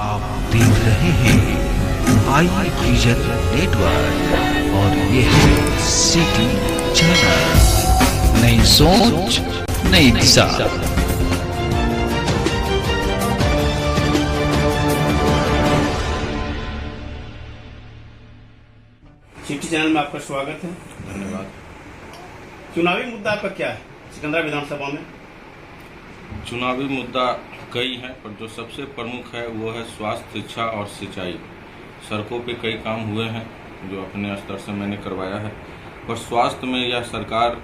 आप देख रहे हैं आई विजन नेटवर्क और ये है सिटी चैनल। नई सोच नई दिशा। सिटी चैनल में आपका स्वागत है। धन्यवाद। चुनावी मुद्दा आपका क्या है सिकंदरा विधानसभा में? चुनावी मुद्दा कई हैं, पर जो सबसे प्रमुख है वो है स्वास्थ्य, शिक्षा और सिंचाई। सड़कों पे कई काम हुए हैं जो अपने स्तर से मैंने करवाया है, पर स्वास्थ्य में यह सरकार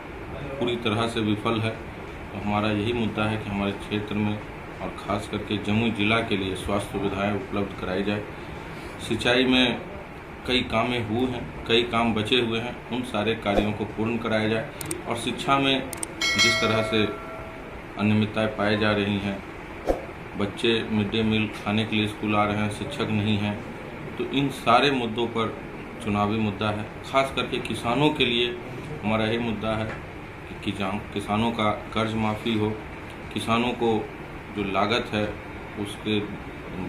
पूरी तरह से विफल है। तो हमारा यही मुद्दा है कि हमारे क्षेत्र में और ख़ास करके जमुई जिला के लिए स्वास्थ्य सुविधाएं उपलब्ध कराई जाए। सिंचाई में कई कामें हुए हैं, कई काम बचे हुए हैं, उन सारे कार्यों को पूर्ण कराया जाए। और शिक्षा में जिस तरह से अनियमितताएं पाई जा रही हैं, बच्चे मिड डे मील खाने के लिए स्कूल आ रहे हैं, शिक्षक नहीं हैं, तो इन सारे मुद्दों पर चुनावी मुद्दा है। खास करके किसानों के लिए हमारा यही मुद्दा है कि किसानों का कर्ज माफ़ी हो, किसानों को जो लागत है उसके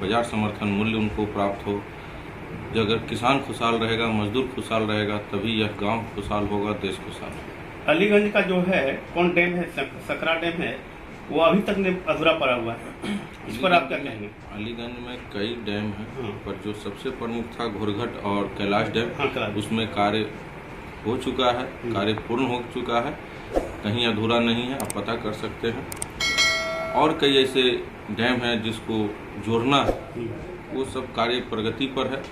बाजार समर्थन मूल्य उनको प्राप्त हो। अगर किसान खुशहाल रहेगा, मजदूर खुशहाल रहेगा, तभी यह गांव खुशहाल होगा, देश खुशहाल होगा। अलीगंज का जो है कौन डैम है, सकरा डैम है, वो अभी तक अधूरा पड़ा हुआ है। इस पर आप क्या कहेंगे? अलीगंज में कई डैम हैं, पर जो सबसे प्रमुख था घोरघट और कैलाश डैम, उसमें कार्य हो चुका है, कार्य पूर्ण हो चुका है, कहीं अधूरा नहीं है, आप पता कर सकते हैं। और कई ऐसे डैम हैं जिसको जोड़ना है, वो सब कार्य प्रगति पर है।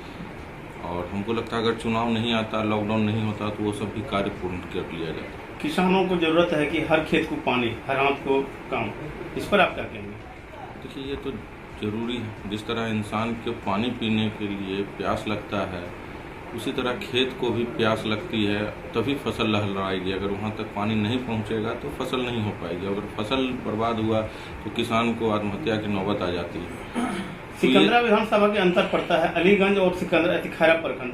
और हमको लगता है अगर चुनाव नहीं आता, लॉकडाउन नहीं होता, तो वो सब भी कार्य पूर्ण कर लिया जाता। किसानों को जरूरत है कि हर खेत को पानी, हर हाथ को काम, इस पर आप क्या कहेंगे? देखिए, ये तो जरूरी है। जिस तरह इंसान को पानी पीने के लिए प्यास लगता है, उसी तरह खेत को भी प्यास लगती है, तभी फसल लहलहाएगी। अगर वहाँ तक पानी नहीं पहुँचेगा तो फसल नहीं हो पाएगी। अगर फसल बर्बाद हुआ तो किसान को आत्महत्या की नौबत आ जाती है। सिकंदरा विधानसभा के अंतर पड़ता है अलीगंज और सिकंदरा खैरा प्रखंड,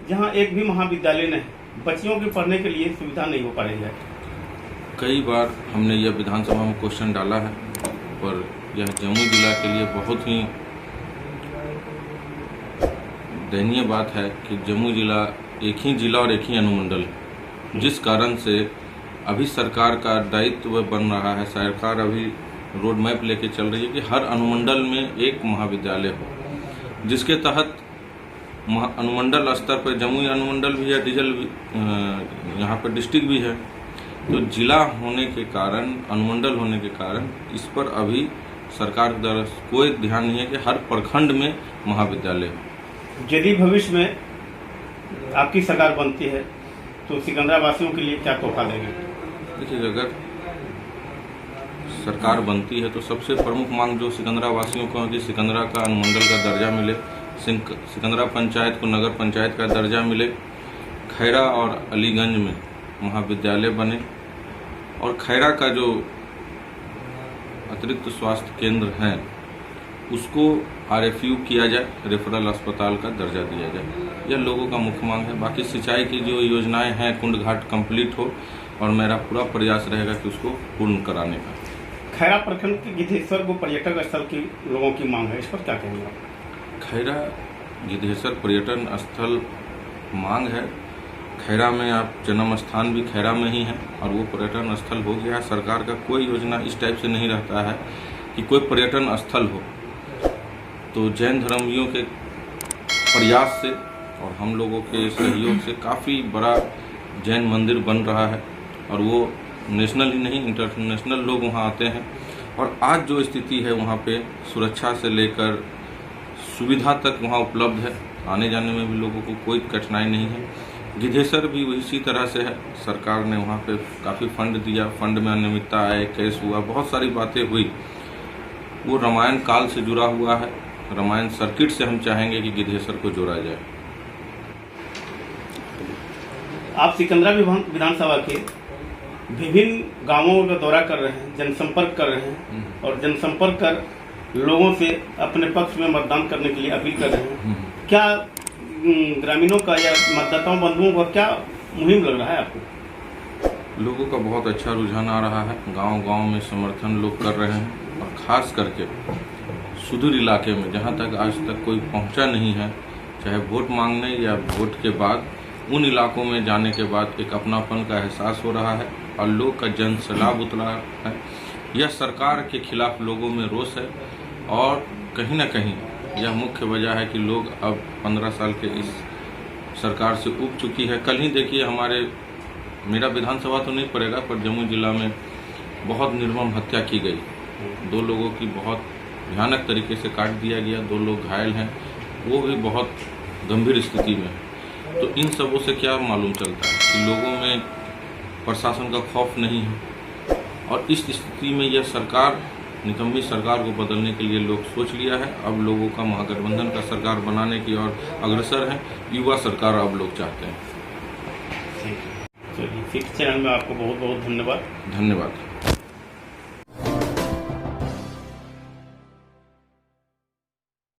जहाँ एक भी महाविद्यालय नहीं, बच्चियों के पढ़ने के लिए सुविधा नहीं हो पा रही है। कई बार हमने यह विधानसभा में क्वेश्चन डाला है, पर यह जमुई जिला के लिए बहुत ही दयनीय बात है कि जमुई जिला एक ही जिला और एक ही अनुमंडल है, जिस कारण से अभी सरकार का दायित्व बन रहा है। सरकार अभी रोड मैप लेके चल रही है कि हर अनुमंडल में एक महाविद्यालय हो, जिसके तहत अनुमंडल स्तर पर जमुई अनुमंडल भी है, यहाँ पर डिस्ट्रिक्ट भी है। तो जिला होने के कारण, अनुमंडल होने के कारण इस पर अभी सरकार द्वारा कोई ध्यान नहीं है कि हर प्रखंड में महाविद्यालय हो। यदि भविष्य में आपकी सरकार बनती है तो सिकंदरा वासियों के लिए क्या तोहफा देंगे? देखिए, अगर सरकार बनती है तो सबसे प्रमुख मांग जो सिकंदरा वासियों को है कि सिकंदरा का अनुमंडल का दर्जा मिले, सिकंदरा पंचायत को नगर पंचायत का दर्जा मिले, खैरा और अलीगंज में महाविद्यालय बने, और खैरा का जो अतिरिक्त स्वास्थ्य केंद्र है उसको RFU किया जाए, रेफरल अस्पताल का दर्जा दिया जाए। यह लोगों का मुख्य मांग है। बाकी सिंचाई की जो योजनाएं हैं, कुंड घाट कंप्लीट हो, और मेरा पूरा प्रयास रहेगा कि उसको पूर्ण कराने का। खैरा प्रखंड के गिद्धेश्वर को पर्यटक स्थल की लोगों की मांग है, इस पर क्या कहेंगे? खैरा गिद्धेश्वर पर्यटन स्थल मांग है। खैरा में आप जन्म स्थान भी खैरा में ही है और वो पर्यटन स्थल हो गया। सरकार का कोई योजना इस टाइप से नहीं रहता है कि कोई पर्यटन स्थल हो। तो जैन धर्मियों के प्रयास से और हम लोगों के सहयोग से काफ़ी बड़ा जैन मंदिर बन रहा है, और वो नेशनल ही नहीं, इंटरनेशनल लोग वहाँ आते हैं। और आज जो स्थिति है वहाँ पे सुरक्षा से लेकर सुविधा तक वहाँ उपलब्ध है, आने जाने में भी लोगों को कोई कठिनाई नहीं है। गिद्धेश्वर भी इसी तरह से है। सरकार ने वहाँ पे काफ़ी फंड दिया, फंड में अनियमितता आए, केस हुआ, बहुत सारी बातें हुई। वो रामायण काल से जुड़ा हुआ है, रामायण सर्किट से हम चाहेंगे कि गिद्धेश्वर को जोड़ा जाए। आप सिकंदरा विधानसभा के विभिन्न गांवों का दौरा कर रहे हैं, जनसंपर्क कर रहे हैं, और जनसंपर्क कर लोगों से अपने पक्ष में मतदान करने के लिए अपील कर रहे हैं। क्या ग्रामीणों का या मतदाताओं बंधुओं का क्या मुहिम लग रहा है आपको? लोगों का बहुत अच्छा रुझान आ रहा है, गांव-गांव में समर्थन लोग कर रहे हैं, और खास करके सुदूर इलाके में जहाँ तक आज तक कोई पहुँचा नहीं है, चाहे वोट मांगने या वोट के बाद, उन इलाकों में जाने के बाद एक अपनापन का एहसास हो रहा है और लोग का जन सैलाब उतरा है। यह सरकार के खिलाफ लोगों में रोष है और कहीं ना कहीं यह मुख्य वजह है कि लोग अब 15 साल के इस सरकार से उब चुकी है। कल ही देखिए हमारे, मेरा विधानसभा तो नहीं पड़ेगा, पर जमुई जिला में बहुत निर्मम हत्या की गई। 2 लोगों की बहुत भयानक तरीके से काट दिया गया, 2 लोग घायल हैं, वो भी बहुत गंभीर स्थिति में। तो इन सबों से क्या मालूम चलता है कि लोगों में प्रशासन का खौफ नहीं है और इस स्थिति में यह सरकार, निकम्मी सरकार को बदलने के लिए लोग सोच लिया है। अब लोगों का महागठबंधन का सरकार बनाने की ओर अग्रसर है, युवा सरकार अब लोग चाहते हैं। चलिए, सिटी चैनल में आपको बहुत बहुत धन्यवाद। धन्यवाद।